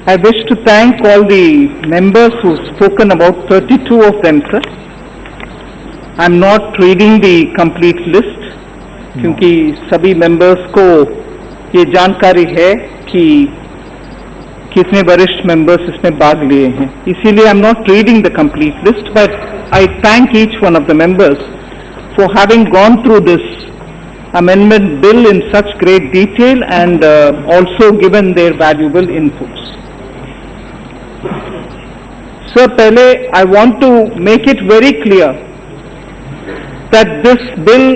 I wish to thank all the members who've spoken, about 32 of them, sir. I'm not reading the complete list, क्योंकि सभी members को ये जानकारी है कि कितने वरिष्ठ members इसमें भाग लिए हैं. इसीलिए I'm not reading the complete list, but I thank each one of the members for having gone through this amendment bill in such great detail and also given their valuable inputs. Sir, पहले I want to make it very clear that this bill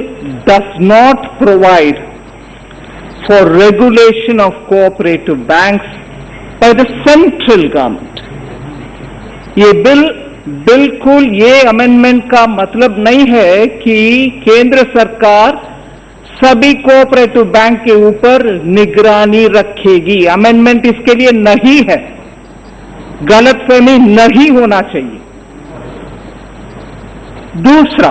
does not provide for regulation of cooperative banks by the central government. ये bill बिल्कुल ये amendment का मतलब नहीं है कि केंद्र सरकार सभी कोऑपरेटिव बैंक के ऊपर निगरानी रखेगी. अमेंडमेंट इसके लिए नहीं है. गलतफहमी नहीं होना चाहिए. दूसरा,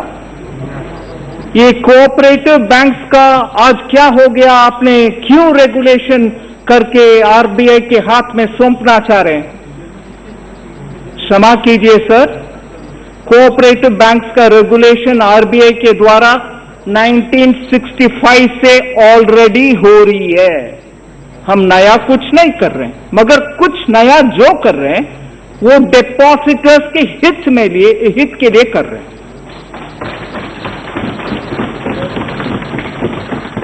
ये कोऑपरेटिव बैंक्स का आज क्या हो गया, आपने क्यों रेगुलेशन करके आरबीआई के हाथ में सौंपना चाह रहे हैं? क्षमा कीजिए सर, कोऑपरेटिव बैंक्स का रेगुलेशन आरबीआई के द्वारा 1965 से ऑलरेडी हो रही है. हम नया कुछ नहीं कर रहे हैं, मगर कुछ नया जो कर रहे हैं वो डिपॉजिटर्स के हित के लिए कर रहे हैं.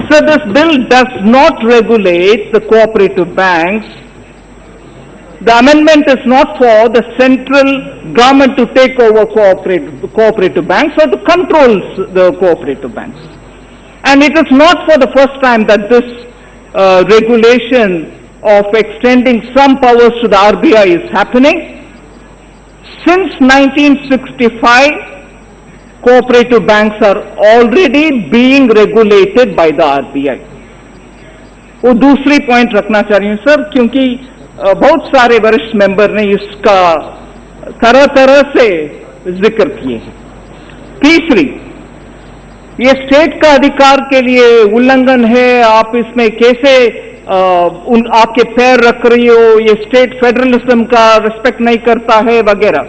So this bill does not regulate the cooperative banks. The amendment is not for the central government to take over cooperative banks or to control the cooperative banks. And it is not for the first time that this regulation of extending some powers to the RBI is happening. Since 1965, cooperative banks are already being regulated by the RBI. वो दूसरी point रखना चाह रही हूं sir, क्योंकि बहुत सारे वरिष्ठ मेंबर ने इसका तरह तरह से जिक्र किए हैं. तीसरी, ये स्टेट का अधिकार के लिए उल्लंघन है, आप इसमें कैसे आपके पैर रख रही हो, ये स्टेट फेडरलिज्म का रिस्पेक्ट नहीं करता है वगैरह.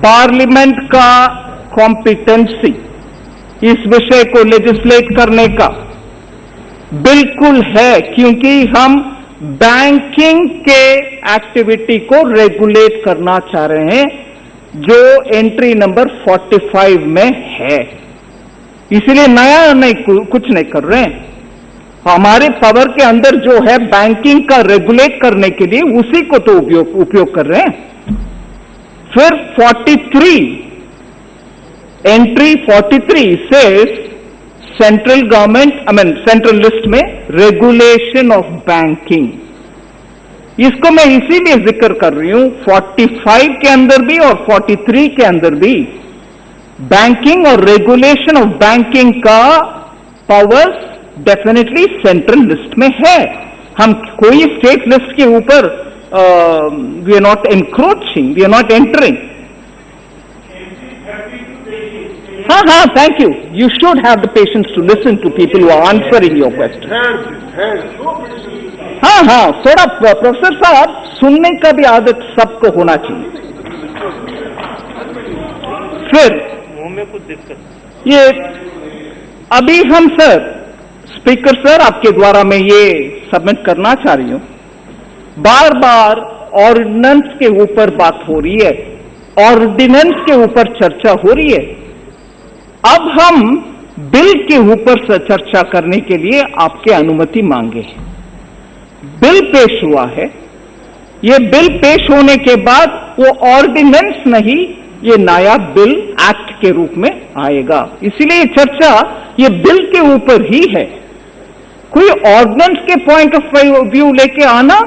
पार्लियामेंट का कॉम्पिटेंसी इस विषय को लेजिस्लेट करने का बिल्कुल है, क्योंकि हम बैंकिंग के एक्टिविटी को रेगुलेट करना चाह रहे हैं जो एंट्री नंबर 45 में है. इसलिए नया नहीं, कुछ नहीं कर रहे हैं. हमारे पावर के अंदर जो है बैंकिंग का रेगुलेट करने के लिए उसी को तो उपयोग कर रहे हैं. फिर 43 एंट्री 43 से सेंट्रल गवर्नमेंट सेंट्रल लिस्ट में रेगुलेशन ऑफ बैंकिंग. इसको मैं इसीलिए जिक्र कर रही हूं, 45 के अंदर भी और 43 के अंदर भी बैंकिंग और रेगुलेशन ऑफ बैंकिंग का पावर्स डेफिनेटली सेंट्रल लिस्ट में है. हम कोई स्टेट लिस्ट के ऊपर we are not encroaching, we are not entering. हाँ, thank you. You should have the patience to listen to people who are answering your question. हाँ, थोड़ा प्रोफेसर साहब सुनने का भी आदत सबको होना चाहिए. फिर कुछ दिक्कत ये अभी हम सर स्पीकर सर आपके द्वारा मैं ये सबमिट करना चाह रही हूं. बार बार ऑर्डिनेंस के ऊपर बात हो रही है, ऑर्डिनेंस के ऊपर चर्चा हो रही है. अब हम बिल के ऊपर से चर्चा करने के लिए आपके अनुमति मांगे. बिल पेश हुआ है. ये बिल पेश होने के बाद वो ऑर्डिनेंस नहीं, ये नया बिल एक्ट के रूप में आएगा. इसीलिए चर्चा ये बिल के ऊपर ही है. कोई ऑर्डिनेंस के पॉइंट ऑफ व्यू लेके आना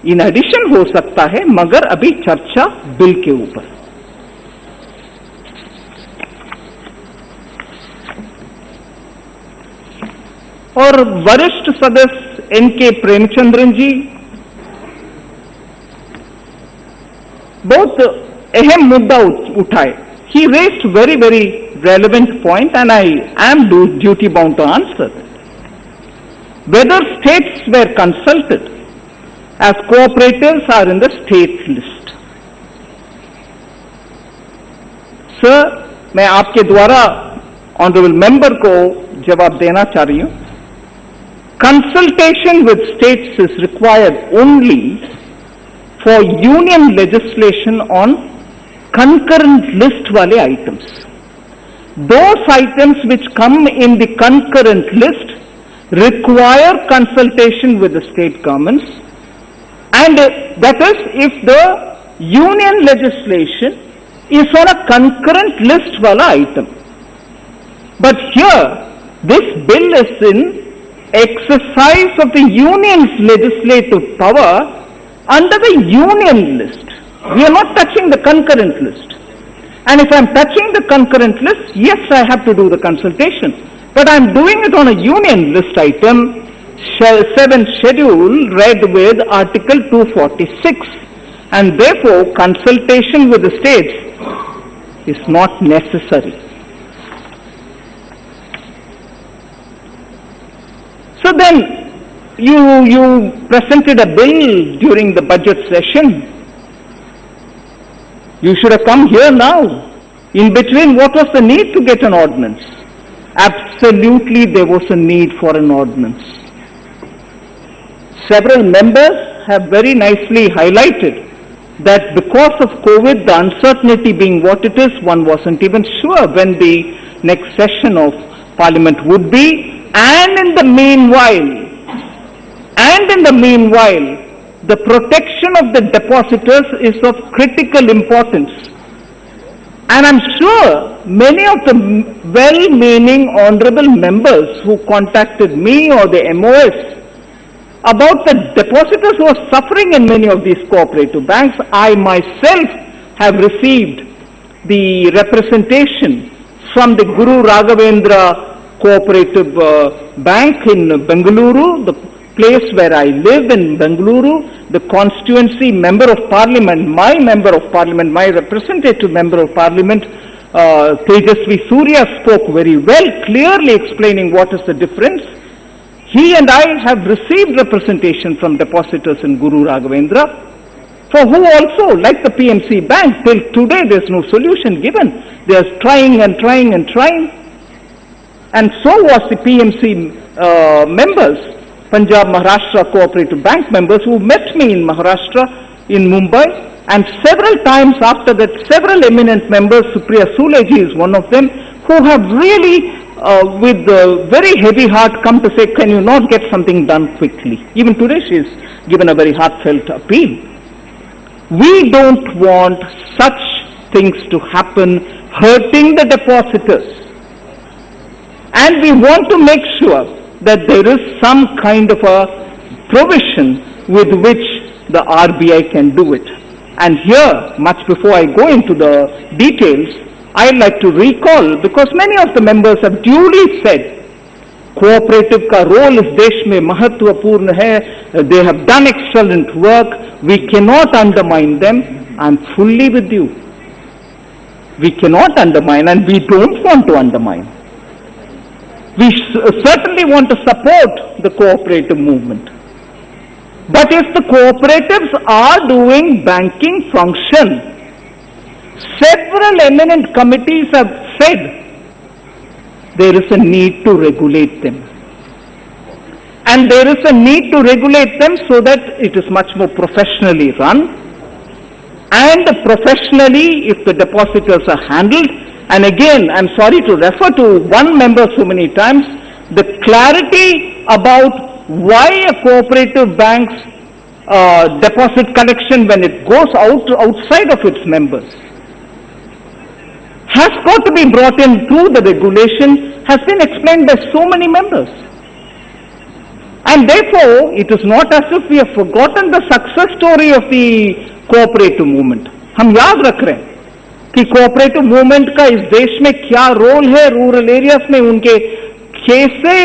इन एडिशन हो सकता है, मगर अभी चर्चा बिल के ऊपर. और वरिष्ठ सदस्य एनके प्रेमचंद्रन जी बहुत अहम मुद्दा उठाए. He raised very, very relevant point and I am duty bound to answer that. Whether states were consulted as cooperatives are in the state list. Sir, मैं आपके द्वारा ऑनरेबल मेंबर को जवाब देना चाह रही हूं. Consultation with states is required only for union legislation on concurrent list wale items. Those items which come in the concurrent list require consultation with the state governments, and that is if the union legislation is on a concurrent list wala item. But here, this bill is in exercise of the union's legislative power under the union list. We are not touching the concurrent list. And if I am touching the concurrent list, yes, I have to do the consultation. But I am doing it on a union list item, 7th schedule, read with Article 246. And therefore, consultation with the states is not necessary. So then, you presented a bill during the budget session. You should have come here now. In between, what was the need to get an ordinance? Absolutely, there was a need for an ordinance. Several members have very nicely highlighted that because of COVID, the uncertainty being what it is, one wasn't even sure when the next session of Parliament would be. And in the meanwhile, the protection of the depositors is of critical importance. And I'm sure many of the well-meaning honorable members who contacted me or the MOS about the depositors who are suffering in many of these cooperative banks, I myself have received the representation from the Guru Raghavendra Cooperative Bank in Bengaluru, the place where I live in Bengaluru, the constituency member of parliament, my representative member of parliament, Tejasvi Surya spoke very well, clearly explaining what is the difference. He and I have received representation from depositors in Guru Raghavendra, for who also, like the PMC Bank, till today there is no solution given. They are trying and trying and trying. And so was the PMC members, Punjab Maharashtra Cooperative Bank members who met me in Maharashtra, in Mumbai, and several times after that, several eminent members, Supriya Suleji is one of them, who have really, with a very heavy heart, come to say, can you not get something done quickly? Even today she has given a very heartfelt appeal. We don't want such things to happen, hurting the depositors. And we want to make sure that there is some kind of a provision with which the RBI can do it. And here, much before I go into the details, I'd like to recall, because many of the members have duly said, cooperative ka role is desh mein mahatvapurna hai, they have done excellent work, we cannot undermine them. I'm fully with you. We cannot undermine, and we don't want to undermine. We certainly want to support the cooperative movement. But if the cooperatives are doing banking function, several eminent committees have said there is a need to regulate them. And there is a need to regulate them so that it is much more professionally run. And professionally, if the depositors are handled, and again, I'm sorry to refer to one member so many times, the clarity about why a cooperative bank's deposit collection, when it goes outside of its members, has got to be brought in through the regulation, has been explained by so many members. And therefore, it is not as if we have forgotten the success story of the cooperative movement. हम याद रख रहे हैं कि cooperative movement का इस देश में क्या रोल है, रूरल एरियाज में उनके कैसे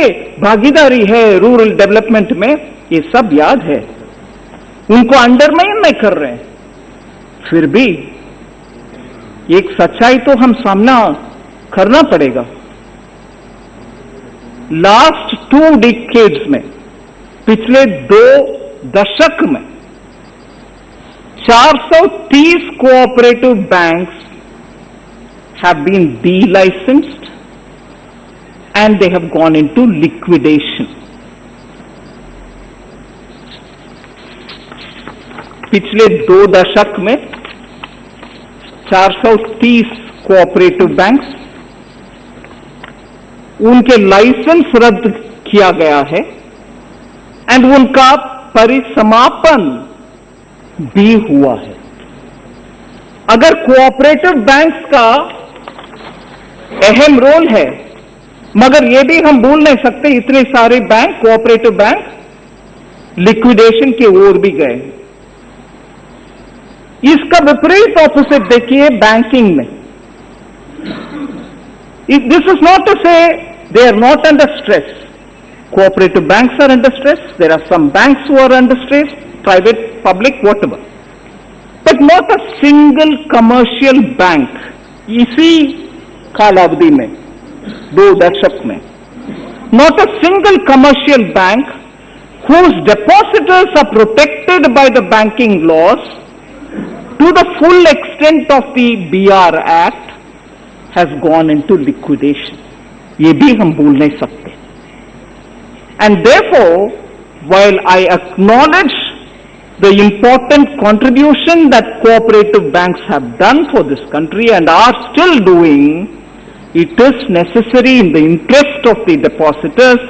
भागीदारी है रूरल डेवलपमेंट में, ये सब याद है. उनको अंडरमाइन नहीं कर रहे हैं. फिर भी एक सच्चाई तो हम सामना करना पड़ेगा. लास्ट 2 डिकेड्स में, पिछले 2 दशक में 430 cooperative banks have been delicensed and they have gone into liquidation. पिछले 2 दशक में 430 कोऑपरेटिव बैंक्स, उनके लाइसेंस रद्द किया गया है एंड उनका परिसमापन भी हुआ है. अगर कोऑपरेटिव बैंक्स का अहम रोल है, मगर यह भी हम भूल नहीं सकते इतने सारे बैंक, कोऑपरेटिव बैंक लिक्विडेशन की ओर भी गए. इसका विपरीत ऑपोजिट देखिए बैंकिंग में. This is not to say they are not under stress. Cooperative banks are under stress. There are some banks who are under stress, private, public, whatever. But not a single commercial bank. इसी कालावधि में 2 दशक में not a single commercial bank whose depositors are protected by the banking laws to the full extent of the BR Act has gone into liquidation. ये भी हम भूल नहीं सकते. And therefore, while I acknowledge the important contribution that cooperative banks have done for this country and are still doing, it is necessary in the interest of the depositors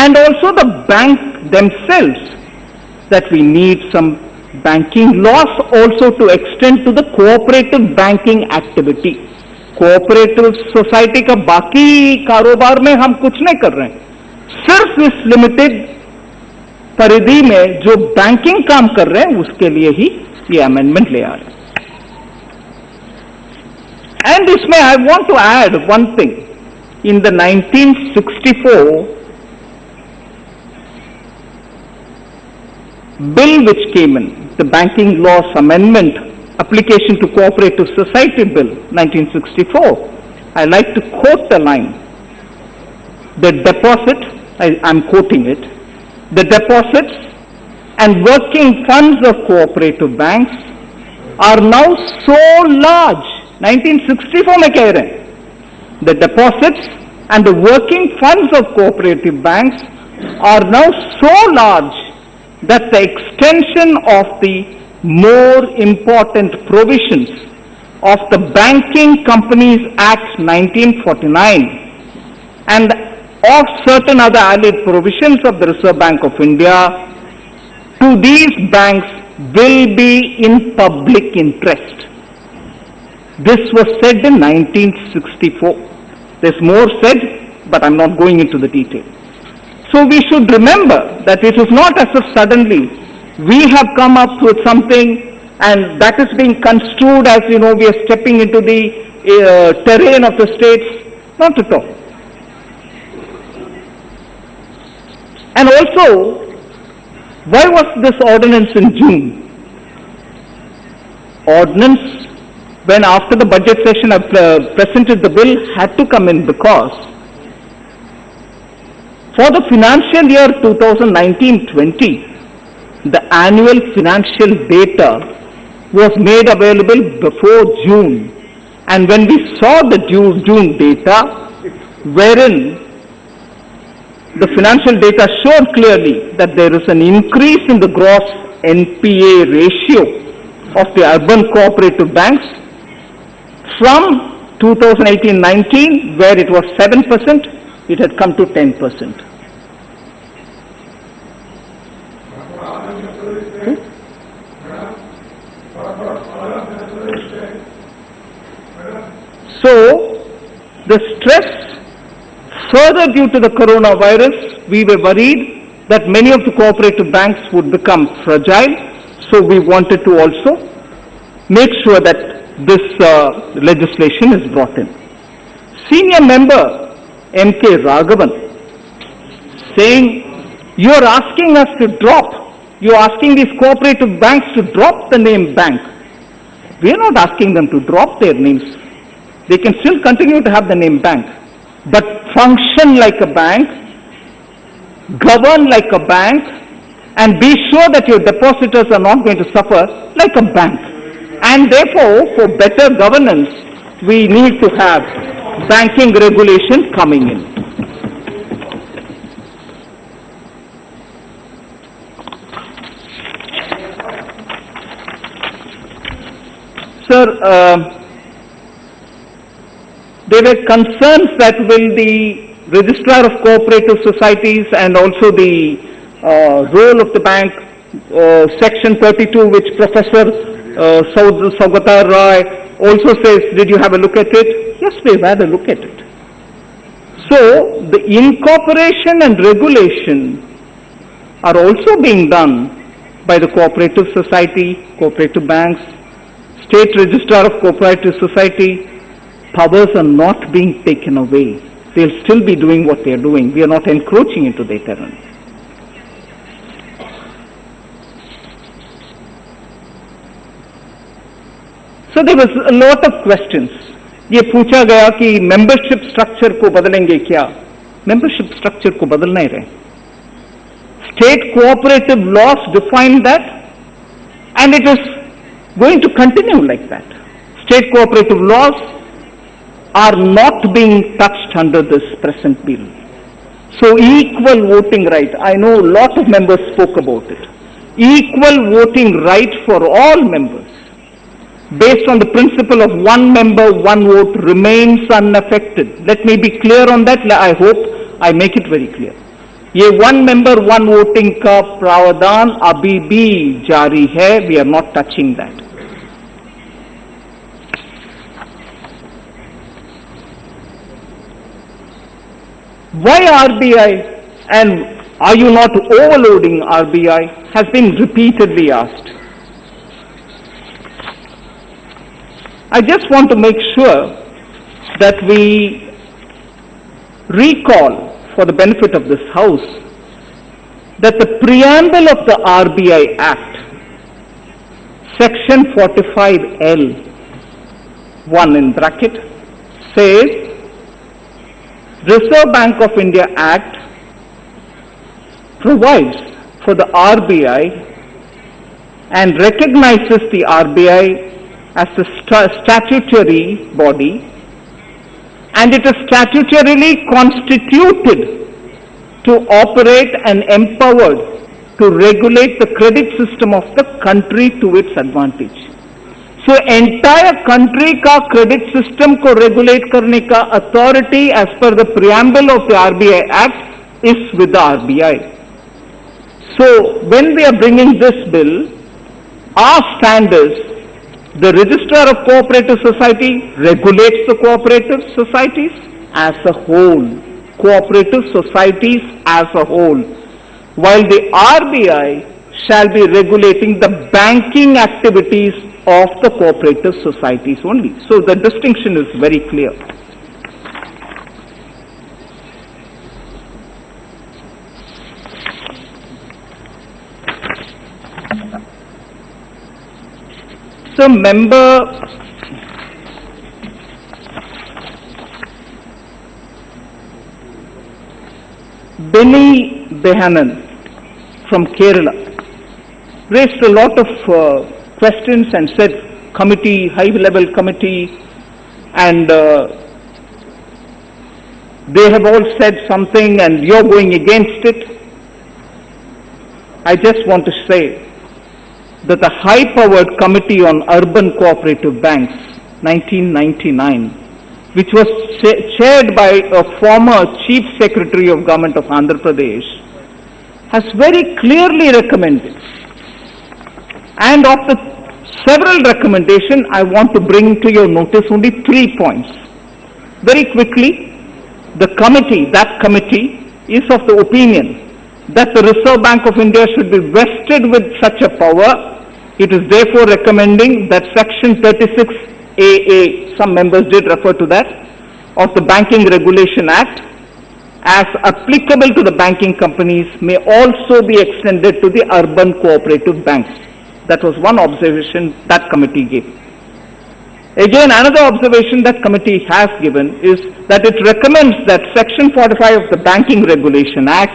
and also the bank themselves that we need some banking laws also to extend to the cooperative banking activity. Cooperative society का बाकी कारोबार में हम कुछ नहीं कर रहे हैं, सिर्फ इस लिमिटेड परिधि में जो बैंकिंग काम कर रहे हैं उसके लिए ही ये अमेंडमेंट ले आ रहे हैं. एंड इसमें I want to add one thing. In the 1964 bill which came in, the Banking Laws Amendment Application to Cooperative Society Bill 1964, I like to quote the line. The deposit, I'm quoting it, the deposits and working funds of cooperative banks are now so large. 1964 में कह रहे हैं, the deposits and the working funds of cooperative banks are now so large that the extension of the more important provisions of the Banking Companies Act 1949 and of certain other allied provisions of the Reserve Bank of India to these banks will be in public interest. This was said in 1964. There's more said, but I'm not going into the detail. So we should remember that it is not as if suddenly we have come up with something and that is being construed as, we are stepping into the terrain of the states. Not at all. And also, why was this ordinance in June? Ordinance, when after the budget session I presented the bill, had to come in because for the financial year 2019-20, the annual financial data was made available before June. And when we saw the June data, wherein the financial data showed clearly that there is an increase in the gross NPA ratio of the urban cooperative banks from 2018-19, where it was 7%, it had come to 10%. So, the stress, further due to the coronavirus, we were worried that many of the cooperative banks would become fragile, so we wanted to also make sure that this legislation is brought in. Senior member M.K. Raghavan saying, you're asking us to drop, you're asking these cooperative banks to drop the name bank. We're not asking them to drop their names. They can still continue to have the name bank, but function like a bank, govern like a bank, and be sure that your depositors are not going to suffer like a bank. And therefore, for better governance, we need to have banking regulation coming in. Sir, there were concerns that will the Registrar of Cooperative Societies and also the role of the bank, Section 32, which Professor Saugata Roy also says, did you have a look at it? Yes, we've had a look at it. So, the incorporation and regulation are also being done by the Cooperative Society, cooperative banks, State Registrar of Cooperative Society. Powers are not being taken away. They'll still be doing what they're doing. We are not encroaching into their terrain. So there was a lot of questions. ये पूछा गया कि membership structure को बदलेंगे क्या? Membership structure को बदल नहीं रहे. State cooperative laws define that, and it is going to continue like that. State cooperative laws are not being touched under this present bill. So equal voting right, I know a lot of members spoke about it. Equal voting right for all members, based on the principle of one member, one vote, remains unaffected. Let me be clear on that. I hope I make it very clear. ये one member, one voting का प्रावधान अभी भी जारी है. We are not touching that. Why RBI and are you not overloading RBI has been repeatedly asked. I just want to make sure that we recall, for the benefit of this House, that the preamble of the RBI Act, Section 45L, 1 in bracket, says, Reserve Bank of India Act provides for the RBI and recognizes the RBI as a statutory body, and it is statutorily constituted to operate and empowered to regulate the credit system of the country to its advantage. So entire country का credit system को regulate करने का authority as per the preamble of the RBI Act is with the RBI. So when we are bringing this bill, our stand is the Registrar of Cooperative Society regulates the cooperative societies as a whole, cooperative societies as a whole, while the RBI shall be regulating the banking activities of the cooperative societies only. So the distinction is very clear. So member Benny Behanan from Kerala raised a lot of questions and said committee, high-level committee, and they have all said something and you're going against it. I just want to say that the high-powered Committee on Urban Cooperative Banks, 1999, which was chaired by a former Chief Secretary of Government of Andhra Pradesh, has very clearly recommended. And of the several recommendations, I want to bring to your notice only 3 points. Very quickly, the committee, that committee is of the opinion that the Reserve Bank of India should be vested with such a power. It is therefore recommending that Section 36AA, some members did refer to that, of the Banking Regulation Act, as applicable to the banking companies, may also be extended to the urban cooperative banks. That was one observation that committee gave. Again, another observation that committee has given is that it recommends that Section 45 of the Banking Regulation Act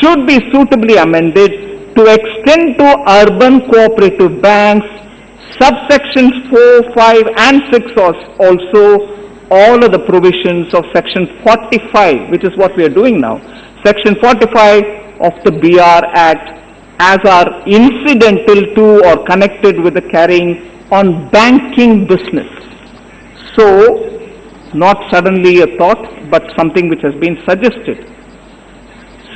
should be suitably amended to extend to urban cooperative banks subsections 4, 5 and 6 also all of the provisions of section 45, which is what we are doing now. Section 45 of the BR Act as are incidental to or connected with the carrying on banking business. So, not suddenly a thought, but something which has been suggested.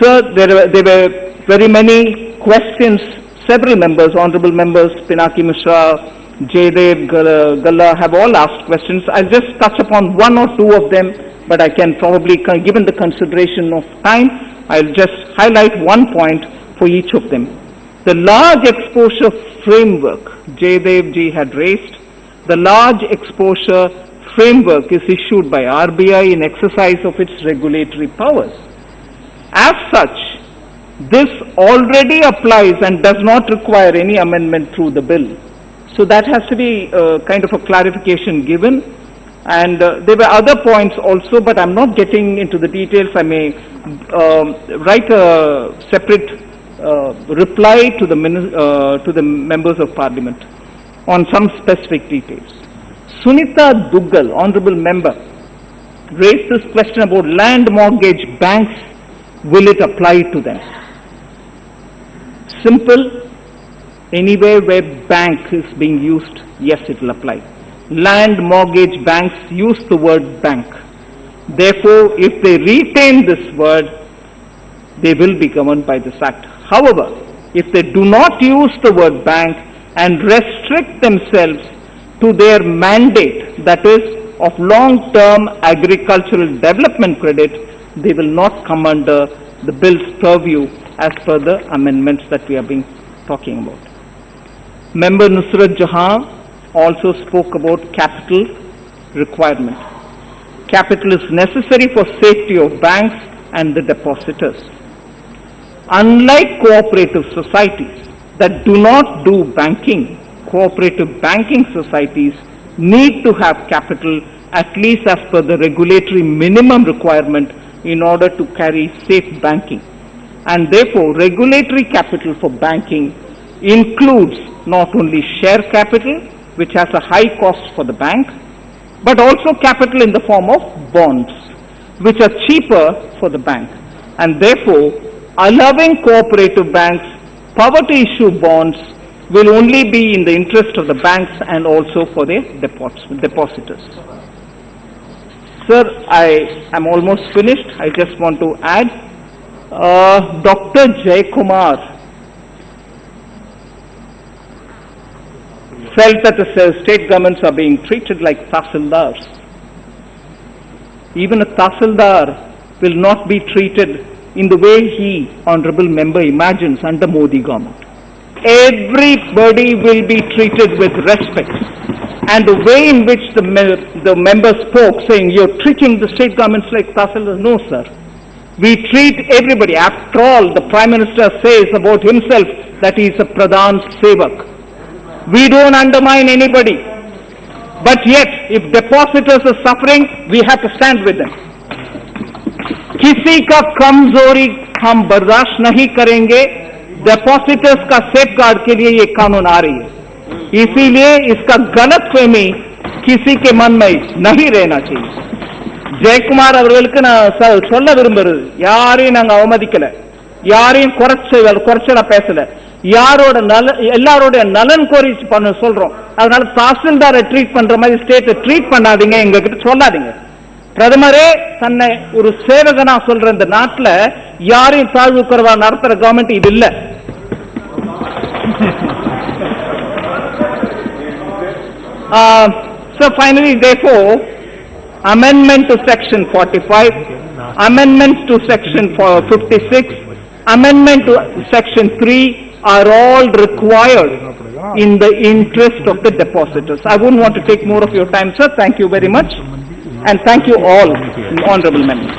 Sir, there were very many questions. Several members, honorable members, Pinaki Mishra, Jaydev, Galla have all asked questions. I'll just touch upon one or two of them, but I can probably, given the consideration of time, I'll just highlight one point for each of them. The large exposure framework Jaydev ji had raised, the large exposure framework is issued by RBI in exercise of its regulatory powers. As such, this already applies and does not require any amendment through the bill. So that has to be kind of a clarification given. And there were other points also, but I'm not getting into the details. I may write a separate reply to the members of Parliament on some specific details. Sunita Duggal, honorable member, raised this question about land mortgage banks. Will it apply to them? Simple. Anywhere where bank is being used, yes, it will apply. Land mortgage banks use the word bank. Therefore, if they retain this word, they will be governed by this act. However, if they do not use the word bank and restrict themselves to their mandate, that is, of long-term agricultural development credit, they will not come under the bill's purview as per the amendments that we have been talking about. Member Nusrat Jahan also spoke about capital requirement. Capital is necessary for safety of banks and the depositors. Unlike cooperative societies that do not do banking, cooperative banking societies need to have capital at least as per the regulatory minimum requirement in order to carry safe banking. And therefore, regulatory capital for banking includes not only share capital, which has a high cost for the bank, but also capital in the form of bonds, which are cheaper for the bank. And therefore, allowing cooperative banks power to issue bonds will only be in the interest of the banks and also for their depositors. Sir, I am almost finished. I just want to add, Dr. Jayakumar felt that the state governments are being treated like tahsildars. Even a tahsildar will not be treated in the way he, honorable member, imagines under Modi government. Everybody will be treated with respect. And the way in which the member spoke, saying, you're treating the state governments like tahsildars. No, sir. We treat everybody. After all, the Prime Minister says about himself that he is a Pradhan Sevak. We don't undermine anybody. But yet, if depositors are suffering, we have to stand with them. किसी का कमजोरी हम बर्दाश्त नहीं करेंगे. डेपोसिटर्स का safeguard के लिए ये कानून आ रही है. इसीलिए इसका गलतफहमी किसी के मन में नहीं रहना चाहिए. ஜெயக்குமார் அவர்களுக்கு நான் சொல்ல விரும்புறது, யாரையும் நாங்க அவமதிக்கல, யாரையும் குறைச்சலா பேசல, எல்லாரோட நலன் கோரி சொல்றோம். அதனால தாசில்தாரை ட்ரீட் பண்ற மாதிரி ஸ்டேட்டை ட்ரீட் பண்ணாதீங்க, எங்க கிட்ட சொல்லாதீங்க. பிரதமரே தன்னை ஒரு சேவகனா சொல்ற இந்த நாட்டில் யாரையும் தாழ்வு குறைவா நடத்துற கவர்மெண்ட் இது இல்ல. So finally, therefore, amendment to section 45, amendments to section 56, amendment to section 3 are all required in the interest of the depositors. I wouldn't want to take more of your time, sir. Thank you very much. And thank you all, honorable members.